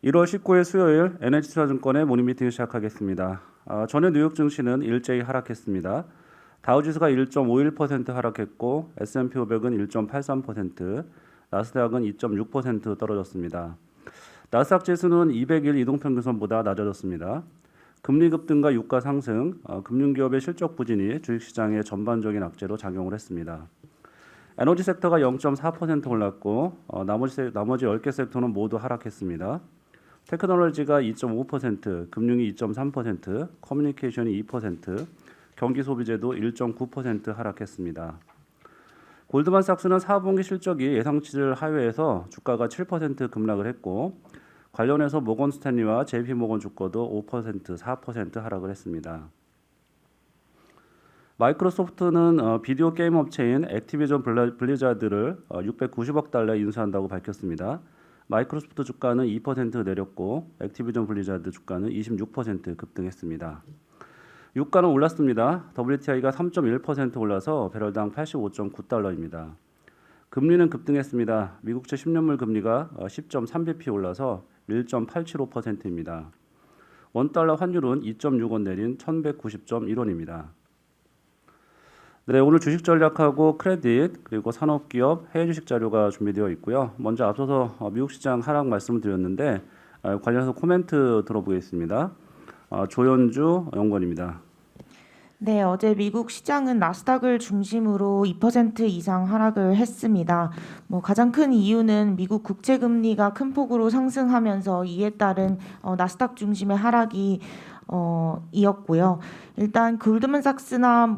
1월 19일 수요일 NH투자증권의 모닝미팅을 시작하겠습니다. 전일 뉴욕 증시는 일제히 하락했습니다. 다우지수가 1.51% 하락했고 S&P 500은 1.83%, 나스닥은 2.6% 떨어졌습니다. 나스닥 지수는 200일 이동평균선보다 낮아졌습니다. 금리 급등과 유가 상승, 금융기업의 실적 부진이 주식시장의 전반적인 악재로 작용을 했습니다. 에너지 섹터가 0.4% 올랐고 나머지 10개 섹터는 모두 하락했습니다. 테크놀로지가 2.5%, 금융이 2.3%, 커뮤니케이션이 2%, 경기소비재도 1.9% 하락했습니다. 골드만삭스는 4분기 실적이 예상치를 하회해서 주가가 7% 급락을 했고 관련해서 모건스탠리와 JP모건 주가도 5%, 4% 하락을 했습니다. 마이크로소프트는 비디오 게임 업체인 액티비전 블리자드를 690억 달러 인수한다고 밝혔습니다. 마이크로소프트 주가는 2% 내렸고 액티비전 블리자드 주가는 26% 급등했습니다. 유가는 올랐습니다. WTI가 3.1% 올라서 배럴당 85.9달러입니다. 금리는 급등했습니다. 미국채 10년물 금리가 10.3bp 올라서 1.875%입니다. 원달러 환율은 2.6원 내린 1190.1원입니다. 네, 오늘 주식 전략하고 크레딧 그리고 산업기업 해외 주식 자료가 준비되어 있고요. 먼저 앞서서 미국 시장 하락 말씀을 드렸는데 관련해서 코멘트 들어보겠습니다. 조현주 연구원입니다. 네, 어제 미국 시장은 나스닥을 중심으로 2% 이상 하락을 했습니다. 가장 큰 이유는 미국 국채 금리가 큰 폭으로 상승하면서 이에 따른 나스닥 중심의 하락이 이었고요. 일단 골드만삭스나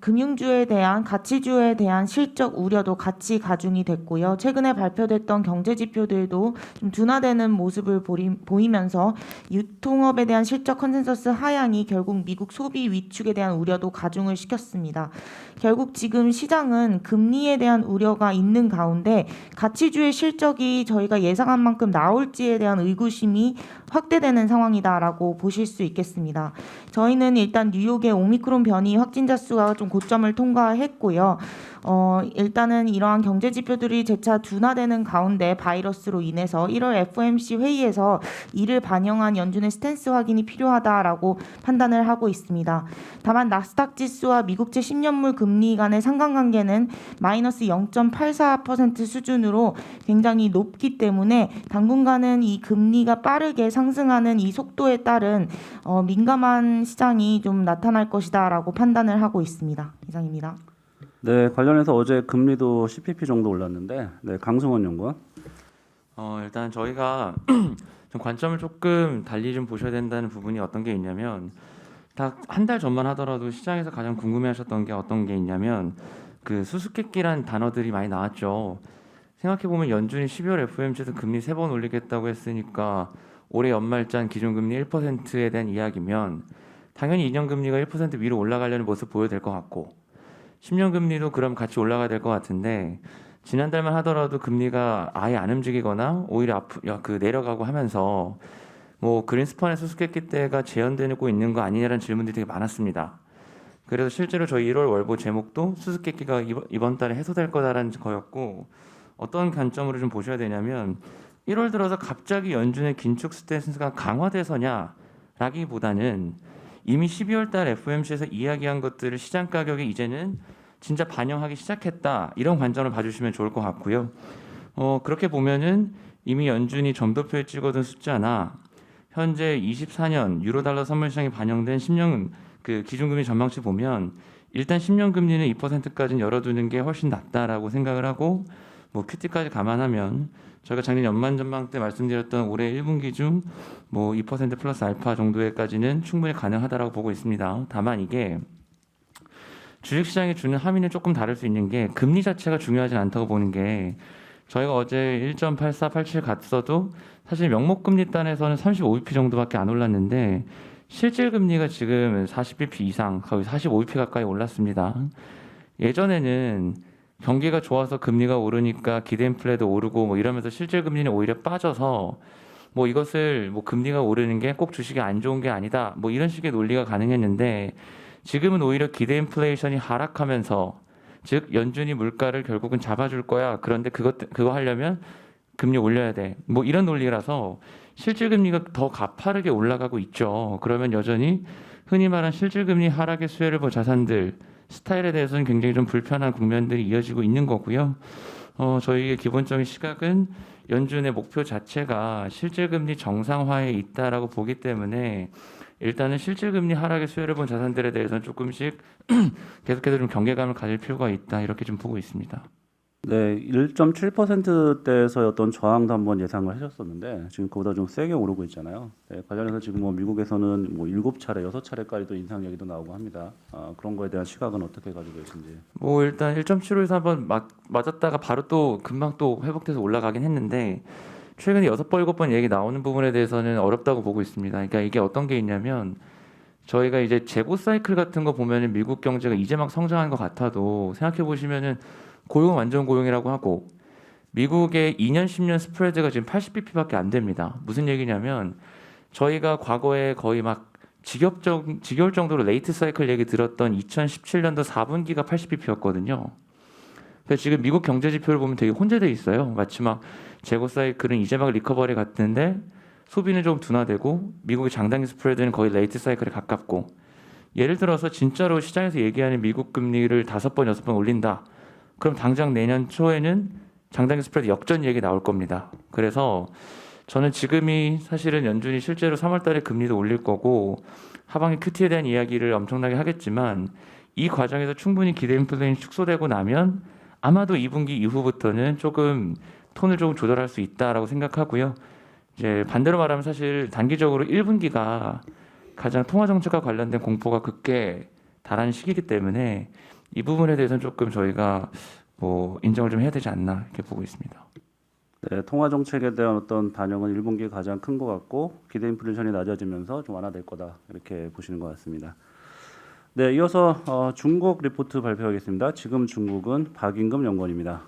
금융주에 대한 가치주에 대한 실적 우려도 같이 가중이 됐고요. 최근에 발표됐던 경제 지표들도 좀 둔화되는 모습을 보이면서 유통업에 대한 실적 컨센서스 하향이 결국 미국 소비 위축에 대한 우려도 가중을 시켰습니다. 결국 지금 시장은 금리에 대한 우려가 있는 가운데 가치주의 실적이 저희가 예상한 만큼 나올지에 대한 의구심이 확대되는 상황이다라고 보실 수 있겠습니다. 저희는 일단 뉴욕의 오미크론 변이 확진자 수가 좀 고점을 통과했고요. 일단은 이러한 경제 지표들이 재차 둔화되는 가운데 바이러스로 인해서 1월 FOMC 회의에서 이를 반영한 연준의 스탠스 확인이 필요하다라고 판단을 하고 있습니다. 다만 나스닥 지수와 미국채 10년물 금리 간의 상관관계는 마이너스 0.84% 수준으로 굉장히 높기 때문에 당분간은 이 금리가 빠르게 상승하는 이 속도에 따른 민감한 시장이 좀 나타날 것이다라고 판단을 하고 있습니다. 이상입니다. 네, 관련해서 어제 금리도 10bp 정도 올랐는데, 네, 강승원 연구원. 일단 저희가 좀 관점을 조금 달리 좀 보셔야 된다는 부분이 어떤 게 있냐면, 딱 한 달 전만 하더라도 시장에서 가장 궁금해하셨던 게 어떤 게 있냐면 그 수수께끼란 단어들이 많이 나왔죠. 생각해 보면 연준이 12월 FOMC에서 금리 3번 올리겠다고 했으니까 올해 연말잔 기준금리 1%에 대한 이야기면 당연히 2년 금리가 1% 위로 올라가려는 모습 보여야 될 것 같고. 10년 금리도 그럼 같이 올라가야 될 것 같은데 지난달만 하더라도 금리가 아예 안 움직이거나 오히려 내려가고 하면서 그린스판의 수수께끼 때가 재현되고 있는 거 아니냐라는 질문들이 되게 많았습니다. 그래서 실제로 저희 1월 월보 제목도 수수께끼가 이번 달에 해소될 거다라는 거였고 어떤 관점으로 좀 보셔야 되냐면 1월 들어서 갑자기 연준의 긴축 스탠스가 강화돼서냐라기보다는 이미 12월 달 FOMC에서 이야기한 것들을 시장 가격에 이제는 진짜 반영하기 시작했다. 이런 관점을 봐주시면 좋을 것 같고요. 그렇게 보면은 이미 연준이 점도표에 찍어둔 숫자나 현재 24년 유로달러 선물 시장에 반영된 10년 그 기준금리 전망치 보면 일단 10년 금리는 2%까지는 열어두는 게 훨씬 낫다라고 생각을 하고 QT까지 감안하면 저희가 작년 연말 전망 때 말씀드렸던 올해 1분기 중 2% 플러스 알파 정도에까지는 충분히 가능하다라고 보고 있습니다. 다만 이게 주식시장에 주는 함의는 조금 다를 수 있는 게 금리 자체가 중요하진 않다고 보는 게 저희가 어제 1.84, 87 갔어도 사실 명목금리 단에서는 35bp 정도밖에 안 올랐는데 실질 금리가 지금 40bp 이상 거의 45bp 가까이 올랐습니다. 예전에는 경기가 좋아서 금리가 오르니까 기대 인플레도 오르고 이러면서 실질 금리는 오히려 빠져서 이것을 금리가 오르는 게 꼭 주식이 안 좋은 게 아니다 이런 식의 논리가 가능했는데 지금은 오히려 기대 인플레이션이 하락하면서 즉 연준이 물가를 결국은 잡아줄 거야. 그런데 그거 하려면 금리 올려야 돼. 이런 논리라서 실질금리가 더 가파르게 올라가고 있죠. 그러면 여전히 흔히 말하는 실질금리 하락의 수혜를 본 자산들 스타일에 대해서는 굉장히 좀 불편한 국면들이 이어지고 있는 거고요. 저희의 기본적인 시각은 연준의 목표 자체가 실질금리 정상화에 있다라고 보기 때문에 일단은 실질금리 하락의 수혜를 본 자산들에 대해서는 조금씩 계속해서 좀 경계감을 가질 필요가 있다 이렇게 좀 보고 있습니다. 네, 1.7%대에서였던 저항도 한번 예상을 하셨었는데 지금 그보다 좀 세게 오르고 있잖아요. 네, 관련해서 지금 뭐 미국에서는 뭐 7차례, 6차례까지도 인상 얘기도 나오고 합니다. 그런 거에 대한 시각은 어떻게 가지고 계신지. 뭐 일단 1.75에서 한번 맞았다가 바로 또 금방 또 회복돼서 올라가긴 했는데 최근에 6번, 7번 얘기 나오는 부분에 대해서는 어렵다고 보고 있습니다. 그러니까 이게 어떤 게 있냐면 저희가 이제 재고 사이클 같은 거 보면은 미국 경제가 이제 막 성장하는 것 같아도 생각해 보시면은 고용은 완전 고용이라고 하고 미국의 2년, 10년 스프레드가 지금 80bp밖에 안 됩니다. 무슨 얘기냐면 저희가 과거에 거의 막 지겨울 정도로 레이트 사이클 얘기 들었던 2017년도 4분기가 80bp였거든요. 그래서 지금 미국 경제 지표를 보면 되게 혼재돼 있어요. 마치 막 재고 사이클은 이제 막 리커버리 같은데 소비는 좀 둔화되고 미국의 장단기 스프레드는 거의 레이트 사이클에 가깝고 예를 들어서 진짜로 시장에서 얘기하는 미국 금리를 5번, 6번 올린다. 그럼 당장 내년 초에는 장단기 스프레드 역전 얘기 나올 겁니다. 그래서 저는 지금이 사실은 연준이 실제로 3월 달에 금리도 올릴 거고 하반기 QT에 대한 이야기를 엄청나게 하겠지만 이 과정에서 충분히 기대 인플레이션이 축소되고 나면 아마도 2분기 이후부터는 조금 톤을 조금 조절할 수 있다라고 생각하고요. 이제 반대로 말하면 사실 단기적으로 1분기가 가장 통화 정책과 관련된 공포가 극계 달하는 시기이기 때문에 이 부분에 대해서는 조금 저희가 뭐 인정을 좀 해야 되지 않나 이렇게 보고 있습니다. 네, 통화 정책에 대한 어떤 반영은 1분기에 가장 큰 것 같고 기대 인플레이션이 낮아지면서 좀 완화될 거다 이렇게 보시는 것 같습니다. 네, 이어서 중국 리포트 발표하겠습니다. 지금 중국은 박임금 연구원입니다.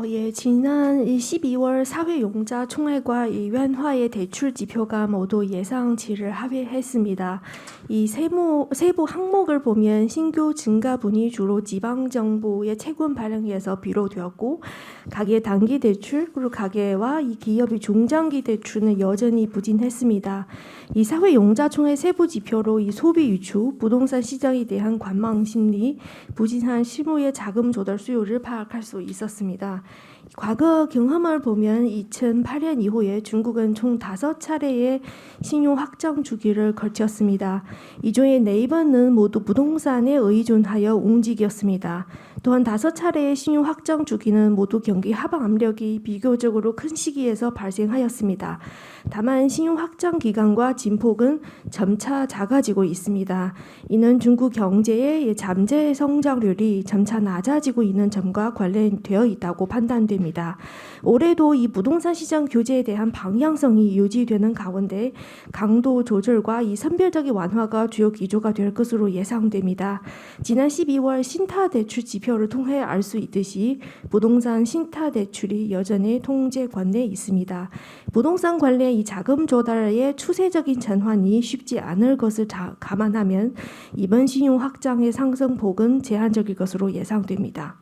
예, 지난 12월 사회용자 총회과 위원회의 대출 지표가 모두 예상치를 하회했습니다. 이 세부 항목을 보면 신규 증가분이 주로 지방정부의 채권 발행에서 비롯되었고 가계 단기 대출 그리고 가계와 이 기업의 중장기 대출은 여전히 부진했습니다. 이 사회용자 총회 세부 지표로 이 소비 위축, 부동산 시장에 대한 관망 심리, 부진한 실무의 자금 조달 수요를 파악할 수 있었습니다. 과거 경험을 보면 2008년 이후에 중국은 총 5차례의 신용 확장 주기를 거쳤습니다. 이 중에 4번은 모두 부동산에 의존하여 움직였습니다. 또한 5차례의 신용 확장 주기는 모두 경기 하방 압력이 비교적으로 큰 시기에서 발생하였습니다. 다만 신용 확장 기간과 진폭은 점차 작아지고 있습니다. 이는 중국 경제의 잠재 성장률이 점차 낮아지고 있는 점과 관련되어 있다고 판단됩니다. 올해도 이 부동산 시장 규제에 대한 방향성이 유지되는 가운데 강도 조절과 이 선별적인 완화가 주요 기조가 될 것으로 예상됩니다. 지난 12월 신타 대출 지표를 통해 알 수 있듯이 부동산 신타 대출이 여전히 통제권에 있습니다. 부동산 관련 이 자금 조달의 추세적인 전환이 쉽지 않을 것을 감안하면 이번 신용 확장의 상승폭은 제한적일 것으로 예상됩니다.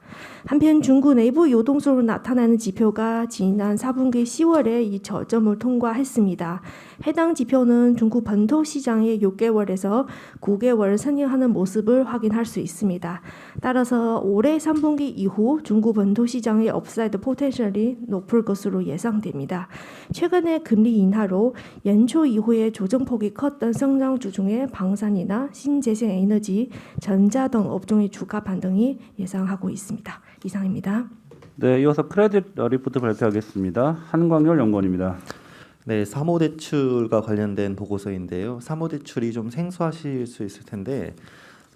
한편 중국 내부 요동성으로 나타나는 지표가 지난 4분기 10월에 이 저점을 통과했습니다. 해당 지표는 중국 본토 시장의 6개월에서 9개월 선행하는 모습을 확인할 수 있습니다. 따라서 올해 3분기 이후 중국 본토 시장의 업사이드 포텐셜이 높을 것으로 예상됩니다. 최근에 금리 인하로 연초 이후에 조정폭이 컸던 성장주 중에 방산이나 신재생에너지, 전자 등 업종의 주가 반등이 예상하고 있습니다. 이상입니다. 네, 이어서 크레딧 리포트 발표하겠습니다. 한광열 연구원입니다. 네, 사모대출과 관련된 보고서인데요. 사모대출이 좀 생소하실 수 있을 텐데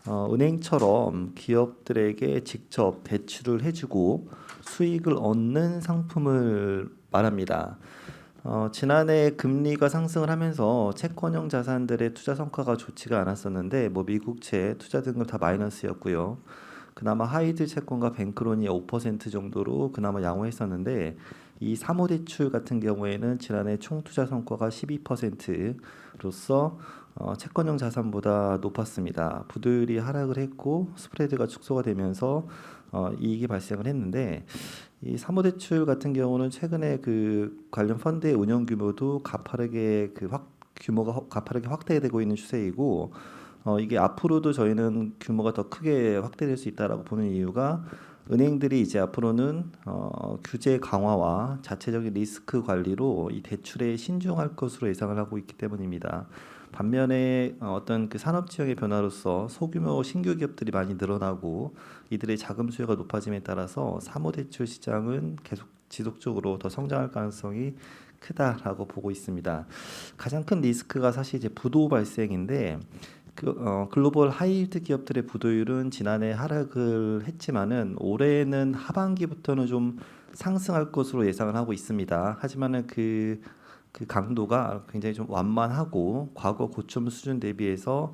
은행처럼 기업들에게 직접 대출을 해주고 수익을 얻는 상품을 말합니다. 지난해 금리가 상승을 하면서 채권형 자산들의 투자 성과가 좋지가 않았었는데 미국채, 투자 등급 다 마이너스였고요. 그나마 하이드 채권과 뱅크론이 5% 정도로 그나마 양호했었는데 이 사모대출 같은 경우에는 지난해 총 투자 성과가 12%로서 채권형 자산보다 높았습니다. 부들이 하락을 했고 스프레드가 축소가 되면서 이익이 발생을 했는데 이 사모대출 같은 경우는 최근에 그 관련 펀드의 운영 규모도 가파르게 규모가 가파르게 확대되고 있는 추세이고 이게 앞으로도 저희는 규모가 더 크게 확대될 수 있다라고 보는 이유가 은행들이 이제 앞으로는 규제 강화와 자체적인 리스크 관리로 이 대출에 신중할 것으로 예상을 하고 있기 때문입니다. 반면에 어떤 그 산업 지형의 변화로서 소규모 신규 기업들이 많이 늘어나고 이들의 자금 수요가 높아짐에 따라서 사모대출 시장은 계속 지속적으로 더 성장할 가능성이 크다라고 보고 있습니다. 가장 큰 리스크가 사실 이제 부도 발생인데 글로벌 하이힐드 기업들의 부도율은 지난해 하락을 했지만은 올해는 하반기부터는 좀 상승할 것으로 예상을 하고 있습니다. 하지만은 그 강도가 굉장히 좀 완만하고 과거 고점 수준 대비해서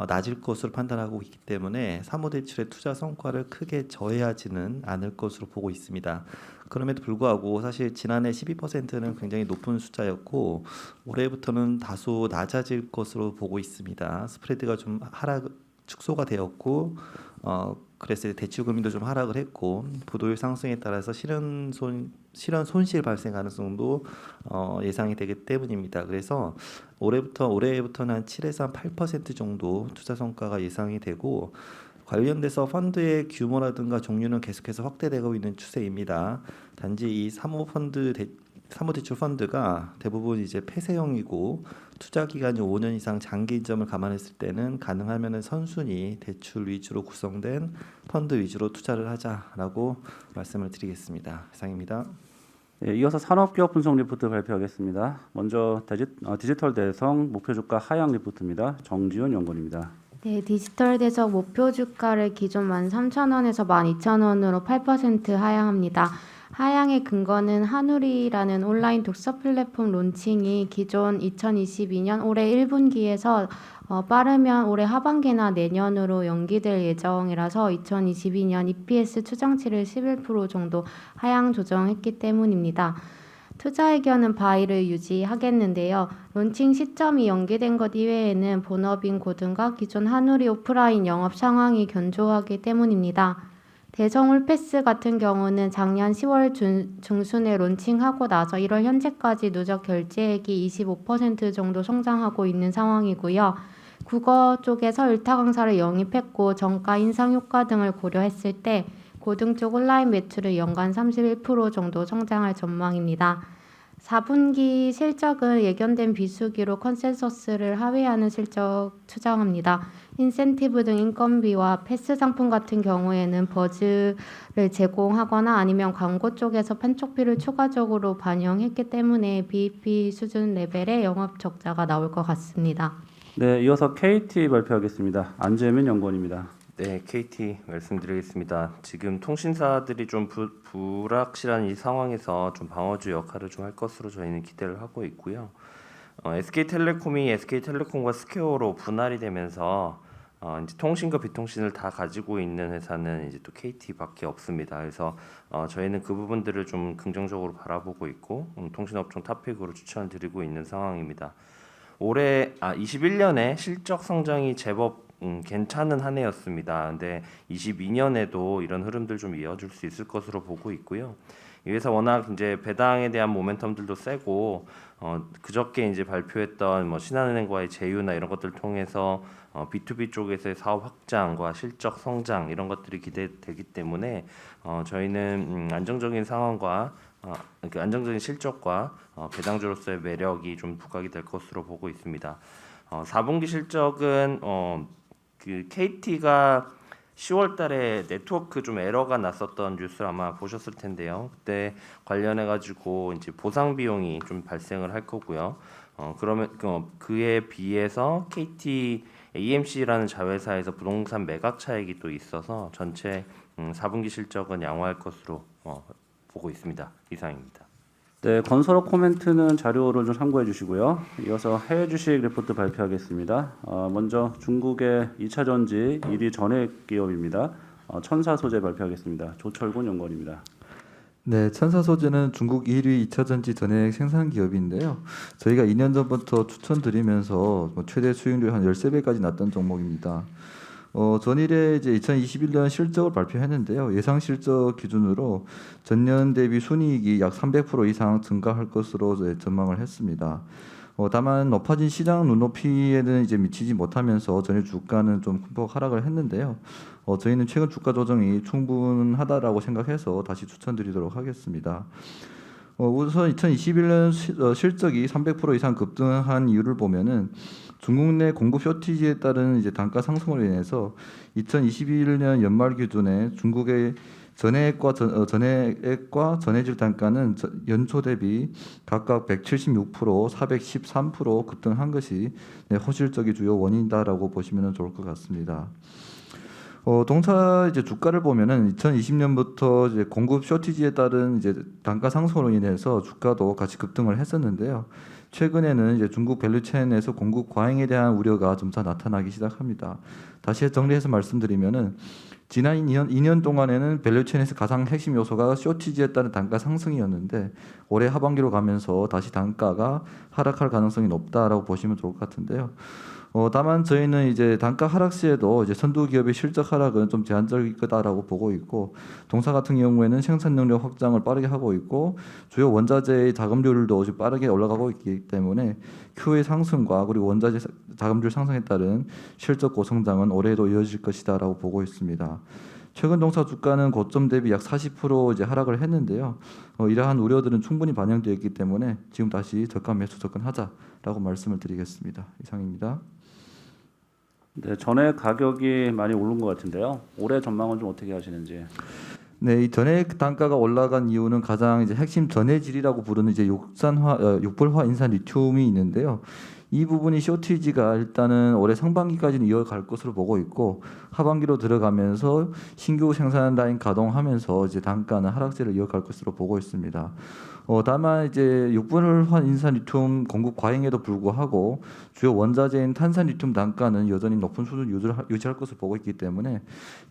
낮을 것으로 판단하고 있기 때문에 사모대출의 투자 성과를 크게 저해하지는 않을 것으로 보고 있습니다. 그럼에도 불구하고 사실 지난해 12%는 굉장히 높은 숫자였고 올해부터는 다소 낮아질 것으로 보고 있습니다. 스프레드가 좀 축소가 되었고 그래서 대출 금리도 좀 하락을 했고 부도율 상승에 따라서 실현 손실 발생 가능성도 예상이 되기 때문입니다. 그래서 올해부터는 한 7에서 한 8% 정도 투자 성과가 예상이 되고 관련돼서 펀드의 규모라든가 종류는 계속해서 확대되고 있는 추세입니다. 단지 이 사모대출 펀드가 대부분 이제 폐쇄형이고 투자 기간이 5년 이상 장기 인점을 감안했을 때는 가능하면은 선순위 대출 위주로 구성된 펀드 위주로 투자를 하자라고 말씀을 드리겠습니다. 이상입니다. 예, 이어서 산업기업 분석 리포트 발표하겠습니다. 먼저 디지털 대성 목표 주가 하향 리포트입니다. 정지훈 연구원입니다. 네, 디지털 대성 목표 주가를 기존 13,000원에서 12,000원으로 8% 하향합니다. 하향의 근거는 한우리라는 온라인 독서 플랫폼 론칭이 기존 2022년 올해 1분기에서 빠르면 올해 하반기나 내년으로 연기될 예정이라서 2022년 EPS 추정치를 11% 정도 하향 조정했기 때문입니다. 투자 의견은 바이를 유지하겠는데요. 론칭 시점이 연기된 것 이외에는 본업인 고등과 기존 한우리 오프라인 영업 상황이 견조하기 때문입니다. 대성 홀패스 같은 경우는 작년 10월 중순에 론칭하고 나서 1월 현재까지 누적 결제액이 25% 정도 성장하고 있는 상황이고요. 국어 쪽에서 일타 강사를 영입했고 정가 인상 효과 등을 고려했을 때 고등 쪽 온라인 매출은 연간 31% 정도 성장할 전망입니다. 4분기 실적은 예견된 비수기로 컨센서스를 하회하는 실적 추정합니다. 인센티브 등 인건비와 패스 상품 같은 경우에는 버즈를 제공하거나 아니면 광고 쪽에서 판촉비를 추가적으로 반영했기 때문에 BEP 수준 레벨의 영업 적자가 나올 것 같습니다. 네, 이어서 KT 발표하겠습니다. 안재민 연구원입니다. 네, KT 말씀드리겠습니다. 지금 통신사들이 좀 불확실한 이 상황에서 좀 방어주 역할을 좀 할 것으로 저희는 기대를 하고 있고요. SK텔레콤이 SK텔레콤과 스퀘어로 분할이 되면서 이제 통신과 비통신을 다 가지고 있는 회사는 이제 또 KT밖에 없습니다. 그래서 저희는 그 부분들을 좀 긍정적으로 바라보고 있고 통신업종 탑픽으로 추천드리고 있는 상황입니다. 올해 21년에 실적 성장이 제법 괜찮은 한 해였습니다. 근데 22년에도 이런 흐름들 좀 이어질 수 있을 것으로 보고 있고요. 이 회사 워낙 이제 배당에 대한 모멘텀들도 세고 그저께 이제 발표했던 뭐 신한은행과의 제휴나 이런 것들 통해서 B2B 쪽에서의 사업 확장과 실적 성장 이런 것들이 기대되기 때문에 저희는 안정적인 상황과 그 안정적인 실적과 배당주로서의 매력이 좀 부각이 될 것으로 보고 있습니다. 4분기 실적은 그 KT가 10월달에 네트워크 좀 에러가 났었던 뉴스를 아마 보셨을 텐데요. 그때 관련해 가지고 이제 보상 비용이 좀 발생을 할 거고요. 그러면 그에 비해서 KT AMC라는 자회사에서 부동산 매각 차익이 또 있어서 전체 4분기 실적은 양호할 것으로 보고 있습니다. 이상입니다. 네, 건설업 코멘트는 자료를 좀 참고해 주시고요. 이어서 해외 주식 리포트 발표하겠습니다. 먼저 중국의 2차 전지 1위 전액 기업입니다. 천사소재 발표하겠습니다. 조철군 연구원입니다. 네, 천사소재는 중국 1위 2차 전지 전액 생산 기업인데요. 저희가 2년 전부터 추천드리면서 최대 수익률 한 13배까지 났던 종목입니다. 전일에 이제 2021년 실적을 발표했는데요. 예상 실적 기준으로 전년 대비 순이익이 약 300% 이상 증가할 것으로 이제 전망을 했습니다. 다만 높아진 시장 눈높이에는 이제 미치지 못하면서 전일 주가는 좀 큰 폭 하락을 했는데요. 저희는 최근 주가 조정이 충분하다라고 생각해서 다시 추천드리도록 하겠습니다. 우선 2021년 실적이 300% 이상 급등한 이유를 보면은 중국 내 공급 쇼티지에 따른 이제 단가 상승으로 인해서 2021년 연말 기준에 중국의 전해액과 전해질 단가는 연초 대비 각각 176%, 413% 급등한 것이 호실적인 주요 원인이다라고 보시면 좋을 것 같습니다. 동사 이제 주가를 보면은 2020년부터 이제 공급 쇼티지에 따른 이제 단가 상승으로 인해서 주가도 같이 급등을 했었는데요. 최근에는 이제 중국 밸류체인에서 공급 과잉에 대한 우려가 점차 나타나기 시작합니다. 다시 정리해서 말씀드리면은 지난 2년 동안에는 밸류체인에서 가장 핵심 요소가 쇼티지에 따른 단가 상승이었는데 올해 하반기로 가면서 다시 단가가 하락할 가능성이 높다라고 보시면 좋을 것 같은데요. 다만 저희는 이제 단가 하락 시에도 이제 선두 기업의 실적 하락은 좀 제한적일 거다라고 보고 있고, 동사 같은 경우에는 생산 능력 확장을 빠르게 하고 있고 주요 원자재의 자금률도 지금 빠르게 올라가고 있기 때문에 Q의 상승과 그리고 원자재 자금률 상승에 따른 실적 고성장은 올해도 이어질 것이다라고 보고 있습니다. 최근 동사 주가는 고점 대비 약 40% 이제 하락을 했는데요. 이러한 우려들은 충분히 반영되어 있기 때문에 지금 다시 저가 매수 접근하자라고 말씀을 드리겠습니다. 이상입니다. 네, 전에 가격이 많이 오른 것 같은데요. 올해 전망은 좀 어떻게 하시는지. 네, 이 전해액 단가가 올라간 이유는 가장 이제 핵심 전해질이라고 부르는 이제 육불화 인산 리튬이 있는데요. 이 부분이 쇼티지가 일단은 올해 상반기까지는 이어갈 것으로 보고 있고, 하반기로 들어가면서 신규 생산 라인 가동하면서 이제 단가는 하락세를 이어갈 것으로 보고 있습니다. 다만 이제 육불화 인산 리튬 공급 과잉에도 불구하고 주요 원자재인 탄산 리튬 단가는 여전히 높은 수준 유지할 것으로 보고 있기 때문에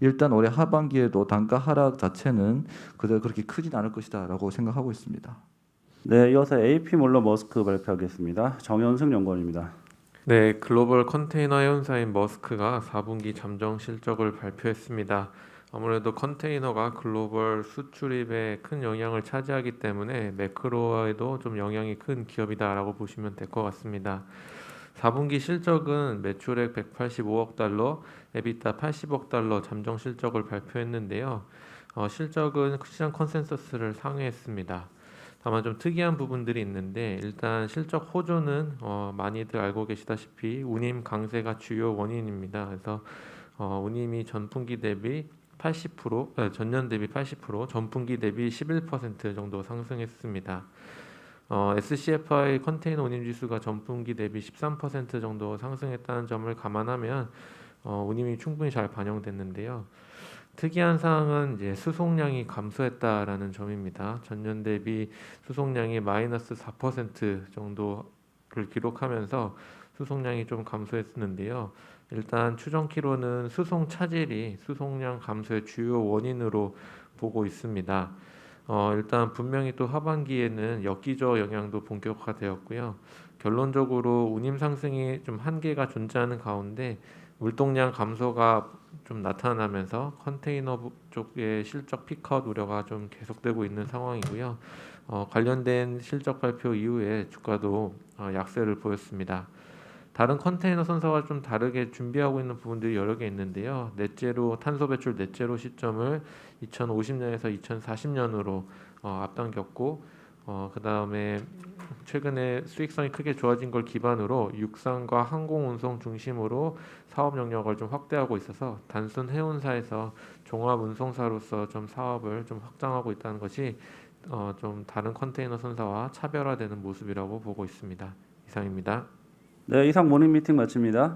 일단 올해 하반기에도 단가 하락 자체는 그대로 그렇게 크진 않을 것이다라고 생각하고 있습니다. 네, 이어서 AP 몰러 머스크 발표하겠습니다. 정현승 연구원입니다. 네, 글로벌 컨테이너 해운사인 머스크가 4분기 잠정 실적을 발표했습니다. 아무래도 컨테이너가 글로벌 수출입에 큰 영향을 차지하기 때문에 매크로에도 좀 영향이 큰 기업이다라고 보시면 될 것 같습니다. 4분기 실적은 매출액 185억 달러, 에비타 80억 달러 잠정 실적을 발표했는데요. 실적은 시장 컨센서스를 상회했습니다. 다만 좀 특이한 부분들이 있는데, 일단 실적 호조는 많이들 알고 계시다시피 운임 강세가 주요 원인입니다. 그래서 운임이 전분기 대비 80%, 전년 대비 80%, 전분기 대비 11% 정도 상승했습니다. SCFI 컨테이너 운임 지수가 전분기 대비 13% 정도 상승했다는 점을 감안하면 운임이 충분히 잘 반영됐는데요. 특이한 사항은 이제 수송량이 감소했다라는 점입니다. 전년 대비 수송량이 마이너스 4% 정도를 기록하면서 수송량이 좀 감소했는데요. 일단 추정키로는 수송 차질이 수송량 감소의 주요 원인으로 보고 있습니다. 일단 분명히 또 하반기에는 역기저 영향도 본격화되었고요. 결론적으로 운임 상승이 좀 한계가 존재하는 가운데 물동량 감소가 좀 나타나면서 컨테이너 쪽의 실적 피크아웃 우려가 좀 계속되고 있는 상황이고요. 관련된 실적 발표 이후에 주가도 약세를 보였습니다. 다른 컨테이너 선사와 좀 다르게 준비하고 있는 부분들이 여러 개 있는데요. 넷제로 탄소 배출 넷제로 시점을 2050년에서 2040년으로 앞당겼고, 그 다음에 최근에 수익성이 크게 좋아진 걸 기반으로 육상과 항공 운송 중심으로 사업 영역을 좀 확대하고 있어서 단순 해운사에서 종합 운송사로서 좀 사업을 좀 확장하고 있다는 것이 좀 다른 컨테이너 선사와 차별화되는 모습이라고 보고 있습니다. 이상입니다. 네, 이상 모닝 미팅 마칩니다.